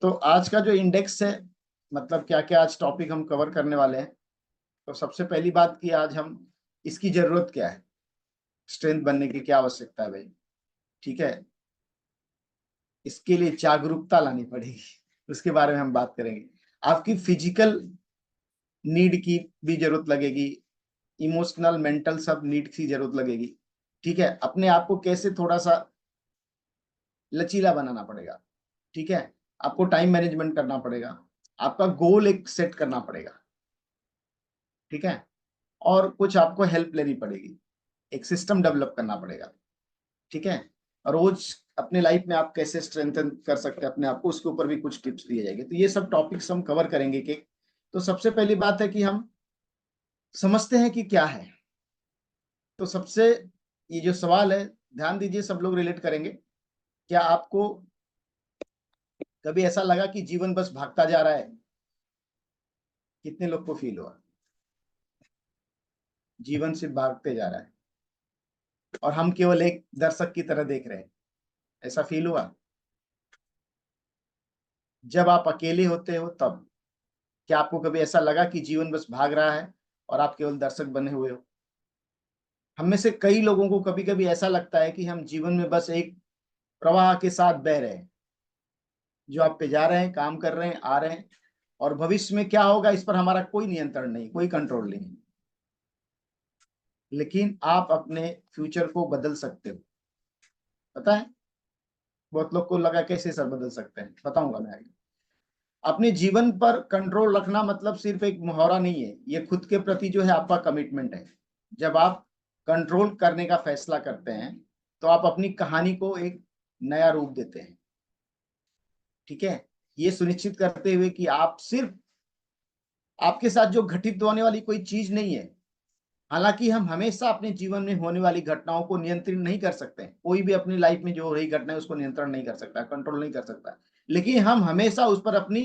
तो आज का जो इंडेक्स है, मतलब क्या क्या आज टॉपिक हम कवर करने वाले हैं। तो सबसे पहली बात कि आज हम इसकी जरूरत क्या है, स्ट्रेंथ बनने की क्या आवश्यकता है भाई। ठीक है, इसके लिए जागरूकता लानी पड़ेगी, उसके बारे में हम बात करेंगे। आपकी फिजिकल नीड की भी जरूरत लगेगी, इमोशनल मेंटल सब नीड की जरूरत लगेगी। ठीक है, अपने आप को कैसे थोड़ा सा लचीला बनाना पड़ेगा। ठीक है, आपको टाइम मैनेजमेंट करना पड़ेगा, आपका गोल एक सेट करना पड़ेगा। ठीक है, और कुछ आपको हेल्प लेनी पड़ेगी, एक सिस्टम डेवलप करना पड़ेगा। ठीक है, रोज अपने लाइफ में आप कैसे स्ट्रेंथन कर सकते हैं अपने आप को, उसके ऊपर भी कुछ टिप्स दिए जाएंगे। तो ये सब टॉपिक्स हम कवर करेंगे कि तो सबसे पहली बात है कि हम समझते हैं कि क्या है। तो सबसे ये जो सवाल है, ध्यान दीजिए, सब लोग रिलेट करेंगे। क्या आपको कभी ऐसा लगा कि जीवन बस भागता जा रहा है? कितने लोग को फील हुआ जीवन सिर्फ भागते जा रहा है और हम केवल एक दर्शक की तरह देख रहे हैं? ऐसा फील हुआ? जब आप अकेले होते हो तब क्या आपको कभी ऐसा लगा कि जीवन बस भाग रहा है और आप केवल दर्शक बने हुए हो? हम में से कई लोगों को कभी कभी ऐसा लगता है कि हम जीवन में बस एक प्रवाह के साथ बह रहे हैं, जो आप पे जा रहे हैं, काम कर रहे हैं, आ रहे हैं, और भविष्य में क्या होगा इस पर हमारा कोई नियंत्रण नहीं, कोई कंट्रोल नहीं। लेकिन आप अपने फ्यूचर को बदल सकते हो, पता है? बहुत लोग को लगा कैसे सर बदल सकते हैं, बताऊंगा मैं आगे। अपने जीवन पर कंट्रोल रखना मतलब सिर्फ एक मुहावरा नहीं है, ये खुद के प्रति जो है आपका कमिटमेंट है। जब आप कंट्रोल करने का फैसला करते हैं तो आप अपनी कहानी को एक नया रूप देते हैं। ठीक है, ये सुनिश्चित करते हुए कि आप सिर्फ आपके साथ जो घटित होने वाली कोई चीज नहीं है। हालांकि हम हमेशा अपने जीवन में होने वाली घटनाओं को नियंत्रित नहीं कर सकते, कोई भी अपनी लाइफ में जो हो रही घटना है उसको नियंत्रण नहीं कर सकता, कंट्रोल नहीं कर सकता। लेकिन हम हमेशा उस पर अपनी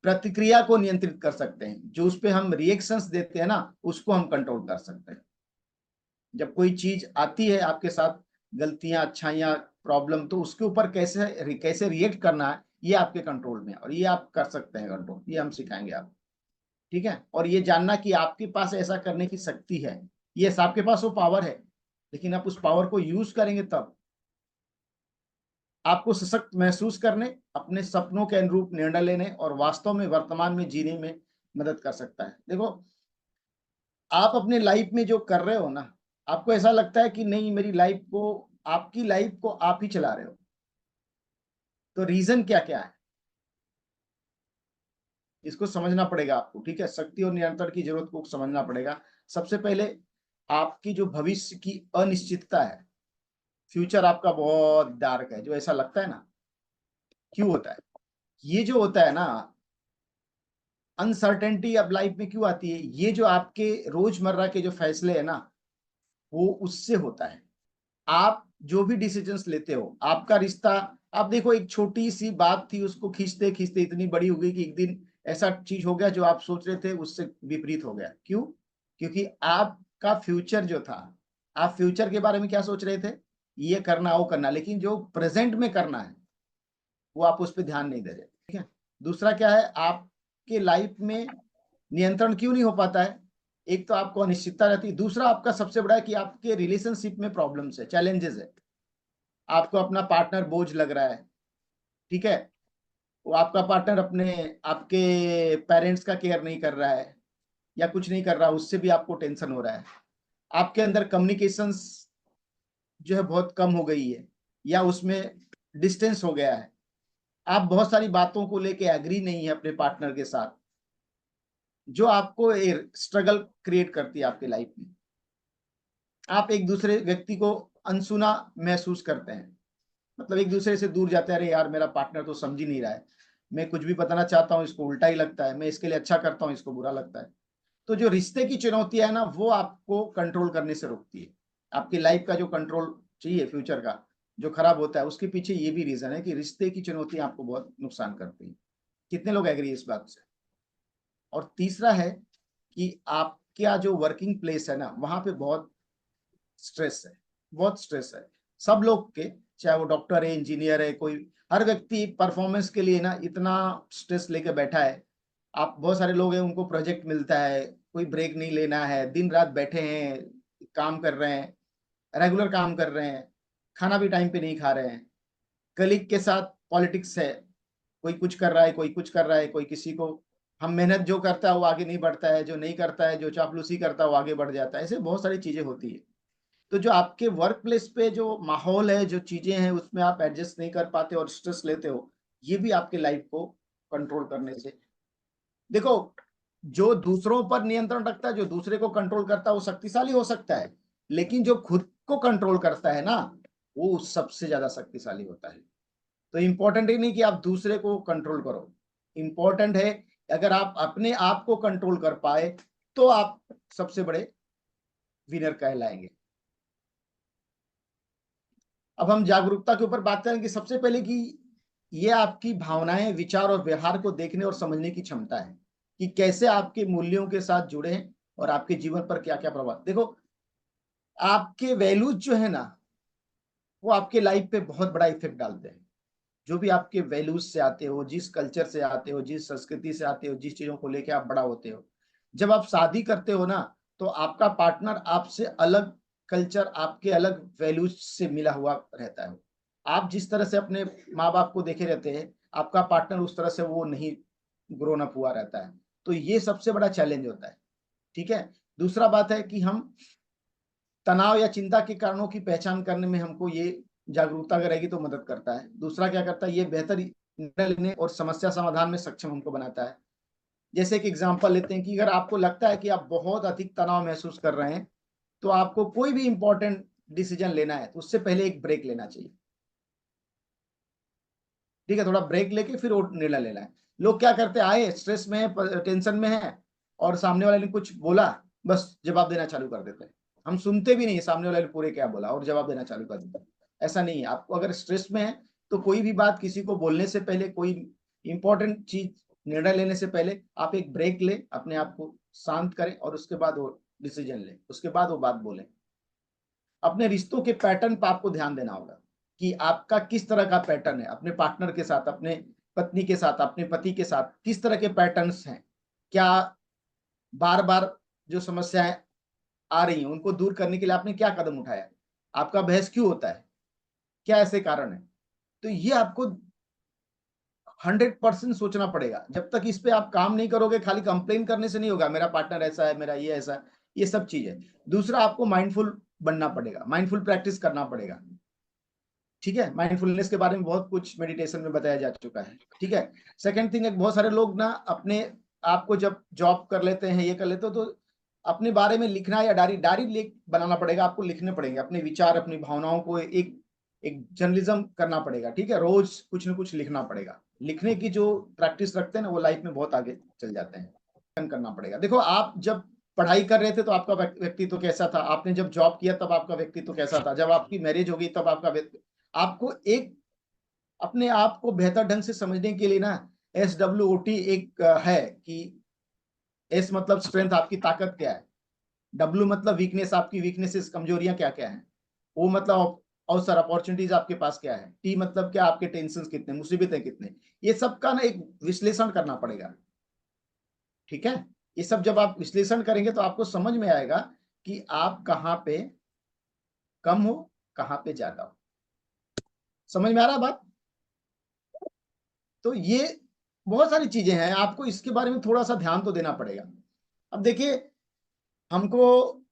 प्रतिक्रिया को नियंत्रित कर सकते हैं, जो उस पर हम रिएक्शंस देते हैं ना, उसको हम कंट्रोल कर सकते हैं। जब कोई चीज आती है आपके साथ, गलतियां, अच्छाइयां, प्रॉब्लम, तो उसके ऊपर कैसे कैसे रिएक्ट करना है, ये आपके कंट्रोल में है और ये आप कर सकते हैं कंट्रोल, ये हम सिखाएंगे आपको। ठीक है, और ये जानना कि आपके पास ऐसा करने की शक्ति है, ये आपके पास वो पावर है, लेकिन आप उस पावर को यूज करेंगे तब आपको सशक्त महसूस करने, अपने सपनों के अनुरूप निर्णय लेने और वास्तव में वर्तमान में जीने में मदद कर सकता है। देखो, आप अपने लाइफ में जो कर रहे हो ना, आपको ऐसा लगता है कि नहीं मेरी लाइफ को, आपकी लाइफ को आप ही चला रहे हो, तो रीजन क्या क्या है इसको समझना पड़ेगा आपको। ठीक है, शक्ति और नियंत्रण की जरूरत को समझना पड़ेगा। सबसे पहले आपकी जो भविष्य की अनिश्चितता है, फ्यूचर आपका बहुत डार्क है, जो ऐसा लगता है ना, क्यों होता है? ये जो होता है ना, अनसर्टेनिटी अब लाइफ में क्यों आती है, ये जो आपके रोजमर्रा के जो फैसले है ना, वो उससे होता है। आप जो भी डिसीजंस लेते हो, आपका रिश्ता, आप देखो एक छोटी सी बात थी, उसको खींचते खींचते इतनी बड़ी हो गई कि एक दिन ऐसा चीज हो गया जो आप सोच रहे थे उससे विपरीत हो गया। क्यों? क्योंकि आपका फ्यूचर जो था, आप फ्यूचर के बारे में क्या सोच रहे थे, ये करना वो करना, लेकिन जो प्रेजेंट में करना है वो आप उस पर ध्यान नहीं दे रहे। ठीक है, दूसरा क्या है, आपके लाइफ में नियंत्रण क्यों नहीं हो पाता है? एक तो आपको अनिश्चितता रहती है, दूसरा आपका सबसे बड़ा है कि आपके रिलेशनशिप में प्रॉब्लम्स है, चैलेंजेस है। आपको अपना पार्टनर बोझ लग रहा है। ठीक है, वो आपका पार्टनर अपने आपके पेरेंट्स का केयर नहीं कर रहा है या कुछ नहीं कर रहा, उससे भी आपको टेंशन हो रहा है। आपके अंदर कम्युनिकेशंस जो है बहुत कम हो गई है, या उसमें डिस्टेंस हो गया है। आप बहुत सारी बातों को लेके एग्री नहीं है अपने पार्टनर के साथ, जो आपको स्ट्रगल क्रिएट करती है आपकी लाइफ में। आप एक दूसरे व्यक्ति को अनसुना महसूस करते हैं, मतलब एक दूसरे से दूर जाते हैं, अरे यार मेरा पार्टनर तो समझ ही नहीं रहा है, मैं कुछ भी बताना चाहता हूँ इसको उल्टा ही लगता है, मैं इसके लिए अच्छा करता हूँ इसको बुरा लगता है। तो जो रिश्ते की चुनौतियां है ना, वो आपको कंट्रोल करने से रोकती है। आपकी लाइफ का जो कंट्रोल चाहिए फ्यूचर का, जो खराब होता है, उसके पीछे ये भी रीजन है कि रिश्ते की चुनौतियां आपको बहुत नुकसान करती हैं। कितने लोग एग्री इस बात से? और तीसरा है कि आपका जो वर्किंग प्लेस है ना, वहां पे बहुत स्ट्रेस है, बहुत स्ट्रेस है। सब लोग के, चाहे वो डॉक्टर है, इंजीनियर है, कोई हर व्यक्ति परफॉर्मेंस के लिए ना इतना स्ट्रेस लेके बैठा है। आप बहुत सारे लोग हैं उनको प्रोजेक्ट मिलता है, कोई ब्रेक नहीं लेना है, दिन रात बैठे हैं, काम कर रहे हैं, रेगुलर काम कर रहे हैं, खाना भी टाइम पे नहीं खा रहे हैं। कलीग के साथ पॉलिटिक्स है, कोई कुछ कर रहा है, कोई कुछ कर रहा है, कोई किसी को, हम मेहनत जो करता है वो आगे नहीं बढ़ता है, जो नहीं करता है, जो चापलूसी करता है वो आगे बढ़ जाता है। ऐसे बहुत सारी चीजें होती है। तो जो आपके वर्क प्लेस पे जो माहौल है, जो चीजें हैं, उसमें आप एडजस्ट नहीं कर पाते और स्ट्रेस लेते हो, ये भी आपके लाइफ को कंट्रोल करने से, देखो, जो दूसरों पर नियंत्रण रखता है, जो दूसरे को कंट्रोल करता है, वो शक्तिशाली हो सकता है, लेकिन जो खुद को कंट्रोल करता है ना, वो सबसे ज्यादा शक्तिशाली होता है। तो इंपॉर्टेंट ही नहीं कि आप दूसरे को कंट्रोल करो, इंपॉर्टेंट है अगर आप अपने आप को कंट्रोल कर पाए तो आप सबसे बड़े विनर कहलाएंगे। अब हम जागरूकता के ऊपर बात करें कि सबसे पहले कि ये आपकी भावनाएं, विचार और व्यवहार को देखने और समझने की क्षमता है कि कैसे आपके मूल्यों के साथ जुड़े हैं और आपके जीवन पर क्या क्या प्रभाव। देखो, आपके वैल्यूज जो है ना, वो आपके लाइफ पे बहुत बड़ा इफेक्ट डालते हैं। जो भी आपके वैल्यूज से आते हो, जिस कल्चर से आते हो, जिस संस्कृति से आते हो, जिस चीजों को लेके आप बड़ा होते हो, जब आप शादी करते हो ना, तो आपका पार्टनर आपसे अलग कल्चर, आपके अलग वैल्यूज से मिला हुआ रहता है। आप जिस तरह से अपने माँ बाप को देखे रहते हैं, आपका पार्टनर उस तरह से वो नहीं ग्रोन अप हुआ रहता है। तो ये सबसे बड़ा चैलेंज होता है। ठीक है। दूसरा बात है कि हम तनाव या चिंता के कारणों की पहचान करने में हमको ये जागरूकता अगर रहेगी तो मदद करता है। दूसरा क्या करता है, ये बेहतर निर्णय लेने और समस्या समाधान में सक्षम हमको बनाता है। जैसे एक एग्जांपल लेते हैं कि अगर आपको लगता है कि आप बहुत अधिक तनाव महसूस कर रहे हैं, तो आपको कोई भी इंपॉर्टेंट डिसीजन लेना है तो उससे पहले एक ब्रेक लेना चाहिए। ठीक है, थोड़ा ब्रेक लेके फिर वो निर्णय लेना है। लोग क्या करते हैं, आए स्ट्रेस में है, टेंशन में है, और सामने वाले ने कुछ बोला, बस जवाब देना चालू कर देते हैं। हम सुनते भी नहीं सामने वाले ने पूरे क्या बोला और जवाब देना चालू कर देते हैं। ऐसा नहीं है। आपको अगर स्ट्रेस में है तो कोई भी बात किसी को बोलने से पहले, कोई इंपॉर्टेंट चीज निर्णय लेने से पहले आप एक ब्रेक ले, अपने आप को शांत करें और उसके बाद वो डिसीजन लें, उसके बाद वो बात बोलें। अपने रिश्तों के पैटर्न पर आपको ध्यान देना होगा कि आपका किस तरह का पैटर्न है, अपने पार्टनर के साथ, अपने पत्नी के साथ, अपने पति के साथ किस तरह के पैटर्न्स हैं। क्या बार बार जो समस्याएं आ रही हैं उनको दूर करने के लिए आपने क्या कदम उठाया, आपका बहस क्यों होता है, क्या ऐसे कारण है। तो ये आपको 100% सोचना पड़ेगा। जब तक इस पे आप काम नहीं करोगे, खाली कंप्लेन करने से नहीं होगा, मेरा पार्टनर ऐसा है, मेरा ये ऐसा है, ये सब चीज है। दूसरा, आपको माइंडफुल बनना पड़ेगा, माइंडफुल प्रैक्टिस करना पड़ेगा। ठीक है, माइंडफुलनेस के बारे में बहुत कुछ मेडिटेशन में बताया जा चुका है। ठीक है। सेकंड थिंग है, बहुत सारे लोग ना अपने आपको जब जॉब कर लेते हैं, ये कर लेते हो, तो अपने बारे में लिखना या डायरी डायरी लिख बनाना पड़ेगा, आपको लिखने पड़ेंगे अपने विचार, अपनी भावनाओं को एक एक जर्नलिज्म करना पड़ेगा। ठीक है, रोज कुछ ना कुछ लिखना पड़ेगा। लिखने की जो प्रैक्टिस रखते हैं ना, वो लाइफ में बहुत आगे चल जाते हैं। करना पड़ेगा। देखो, आप जब पढ़ाई कर रहे थे तो आपका व्यक्तित्व कैसा था, आपने जब जॉब किया तब आपका व्यक्तित्व कैसा था, जब आपकी मैरिज हो गई तब आपका आपको एक अपने आप को बेहतर ढंग से समझने के लिए ना, SWOT एक है कि S मतलब स्ट्रेंथ, आपकी ताकत क्या है, W मतलब वीकनेस, आपकी वीकनेसेस, कमजोरियां क्या क्या है, O मतलब अवसर, अपॉर्चुनिटीज आपके पास क्या है, T मतलब क्या, आपके टेंशन कितने, मुसीबतें कितने, ये सब का ना एक विश्लेषण करना पड़ेगा। ठीक है। ये सब जब आप विश्लेषण करेंगे तो आपको समझ में आएगा कि आप कहाँ पे कम हो, कहाँ पे ज्यादा हो। समझ में आ रहा है बात। तो ये बहुत सारी चीजें हैं, आपको इसके बारे में थोड़ा सा ध्यान तो देना पड़ेगा। अब देखिए, हमको,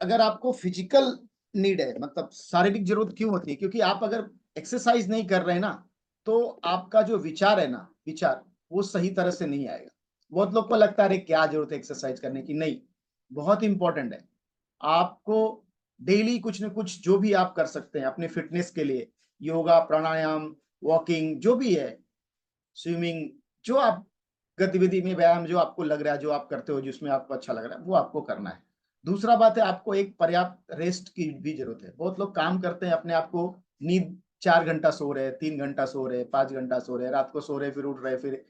अगर आपको फिजिकल नीड है, मतलब शारीरिक जरूरत क्यों होती है, क्योंकि आप अगर एक्सरसाइज नहीं कर रहे हैं ना, तो आपका जो विचार है ना, विचार वो सही तरह से नहीं आएगा। बहुत लोग को लगता है अरे क्या जरूरत है एक्सरसाइज करने की, नहीं, बहुत इंपॉर्टेंट है। आपको डेली कुछ न कुछ जो भी आप कर सकते हैं अपने फिटनेस के लिए, योगा, प्राणायाम, वॉकिंग, जो भी है, स्विमिंग, जो आप गतिविधि में, व्यायाम जो आपको लग रहा है, जो आप करते हो, जिसमें आपको अच्छा लग रहा है, वो आपको करना है। दूसरा बात है, आपको एक पर्याप्त रेस्ट की भी जरूरत है। बहुत लोग काम करते हैं, अपने आप को नींद 4 घंटा सो रहे, 3 घंटा सो रहे, 5 घंटा सो रहे, रात को सो रहे, फिर उठ रहे, फिर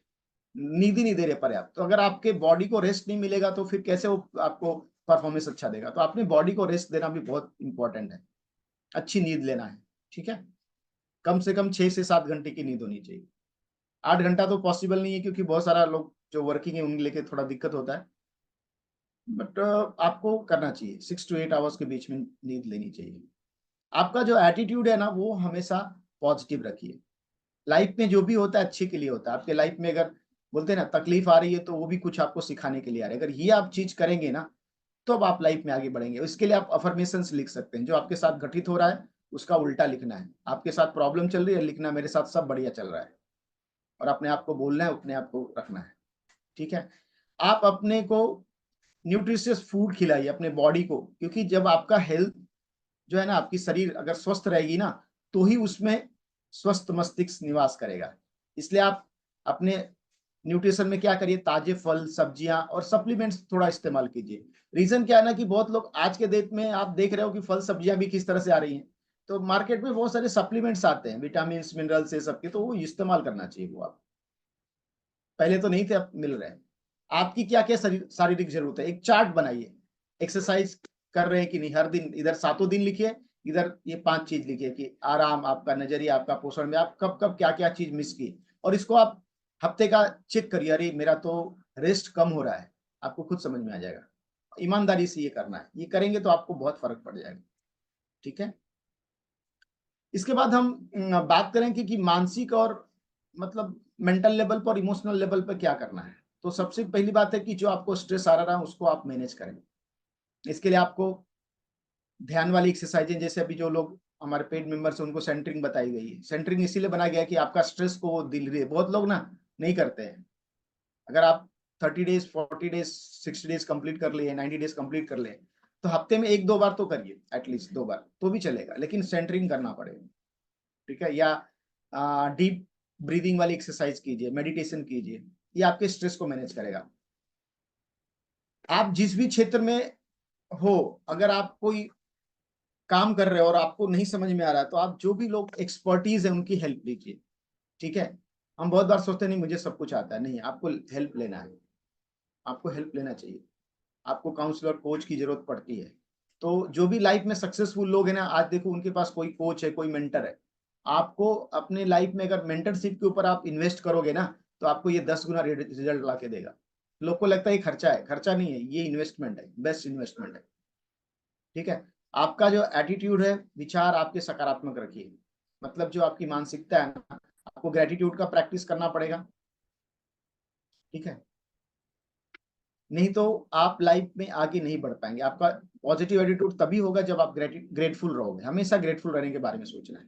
नींद ही नहीं दे रहे पर्याप्त। तो अगर आपके बॉडी को रेस्ट नहीं मिलेगा तो फिर कैसे वो आपको परफॉर्मेंस अच्छा देगा। तो अपने बॉडी को रेस्ट देना भी बहुत इंपॉर्टेंट है, अच्छी नींद लेना है। ठीक है। कम से कम 6 से 7 घंटे की नींद होनी चाहिए। 8 घंटा तो पॉसिबल नहीं है क्योंकि बहुत सारा लोग जो वर्किंग है उनके लेके थोड़ा दिक्कत होता है। बट आपको करना चाहिए 6 टू 8 आवर्स के बीच में नींद लेनी चाहिए। आपका जो एटीट्यूड है ना वो हमेशा पॉजिटिव रखिए। लाइफ में जो भी होता है अच्छे के लिए होता है। आपके लाइफ में अगर बोलते हैं ना तकलीफ आ रही है तो वो भी कुछ आपको सिखाने के लिए आ रही है। अगर ये आप चीज करेंगे ना तो अब आप लाइफ में आगे बढ़ेंगे। इसके लिए आप अफर्मेशंस लिख सकते हैं। जो आपके साथ घटित हो रहा है उसका उल्टा लिखना है। आपके साथ प्रॉब्लम चल रही है, लिखना मेरे साथ सब बढ़िया चल रहा है। और अपने आप को बोलना है, अपने आप को रखना है। ठीक है। आप अपने को न्यूट्रिशियस फूड खिलाइए अपने बॉडी को, क्योंकि जब आपका हेल्थ जो है ना, आपकी शरीर अगर स्वस्थ रहेगी ना तो ही उसमें स्वस्थ मस्तिष्क निवास करेगा। इसलिए आप अपने न्यूट्रिशन में क्या करिए, ताजे फल सब्जियां और सप्लीमेंट्स थोड़ा इस्तेमाल कीजिए। रीजन क्या है ना कि बहुत लोग आज के डेट में आप देख रहे हो कि फल सब्जियां भी किस तरह से आ रही हैं। तो मार्केट में बहुत सारे सप्लीमेंट्स आते हैं, विटामिन मिनरल्स ये सबके, तो वो इस्तेमाल करना चाहिए। वो आप पहले तो नहीं थे, अब मिल रहे हैं। आपकी क्या क्या शारीरिक जरूरत है, एक चार्ट बनाइए। एक्सरसाइज कर रहे हैं कि नहीं, हर दिन इधर 7 दिन लिखिए, इधर ये 5 चीज लिखिए कि आराम, आपका नजरिया, आपका पोषण में आप कब कब क्या क्या चीज मिस की। और इसको आप हफ्ते का चेक करिए, अरे मेरा तो रेस्ट कम हो रहा है। आपको खुद समझ में आ जाएगा। ईमानदारी से ये करना है, ये करेंगे तो आपको बहुत फर्क पड़ जाएगा। ठीक है। इसके बाद हम बात करें कि मानसिक और मतलब मेंटल लेवल पर, इमोशनल लेवल पर क्या करना है। तो सबसे पहली बात है कि जो आपको स्ट्रेस आ रहा है उसको आप मैनेज करें। इसके लिए आपको ध्यान वाली एक्सरसाइजें, जैसे अभी जो लोग हमारे पेड मेंबर्स हैं उनको सेंटरिंग बताई गई है। सेंटरिंग इसीलिए बनाया गया कि आपका स्ट्रेस को वो दिल रही है। बहुत लोग ना नहीं करते हैं। अगर आप 30 डेज 40 डेज 60 डेज कंप्लीट कर लिए, 90 डेज कंप्लीट कर ले, तो हफ्ते में 1-2 बार तो करिए, एटलीस्ट 2 बार तो भी चलेगा, लेकिन सेंटरिंग करना पड़ेगा। ठीक है। या डीप ब्रीदिंग वाली एक्सरसाइज कीजिए, मेडिटेशन कीजिए। ये आपके स्ट्रेस को मैनेज करेगा। आप जिस भी क्षेत्र में हो, अगर आप कोई काम कर रहे हो और आपको नहीं समझ में आ रहा है तो आप जो भी लोग एक्सपर्टीज है उनकी हेल्प लीजिए। ठीक है। हम बहुत बार सोचते नहीं मुझे सब कुछ आता है, नहीं, आपको हेल्प लेना है। आपको हेल्प लेना चाहिए। आपको काउंसलर कोच की जरूरत पड़ती है। तो जो भी लाइफ में सक्सेसफुल लोग हैं ना, आज देखो उनके पास कोई कोच है, कोई मेंटर है। आपको अपने लाइफ में अगर मेंटरशिप के ऊपर आप इन्वेस्ट करोगे ना तो आपको ये 10 गुना रिजल्ट ला के देगा। लोग को लगता है ये खर्चा है, खर्चा नहीं है, ये इन्वेस्टमेंट है, बेस्ट इन्वेस्टमेंट है। ठीक है। आपका जो एटीट्यूड है, विचार आपके सकारात्मक रखिए। मतलब जो आपकी मानसिकता है ना, आपको ग्रेटिट्यूड का प्रैक्टिस करना पड़ेगा। ठीक है। नहीं तो आप लाइफ में आगे नहीं बढ़ पाएंगे। आपका पॉजिटिव एटीट्यूड तभी होगा जब आप ग्रेटफुल रहोगे। हमेशा ग्रेटफुल रहने के बारे में सोचना है।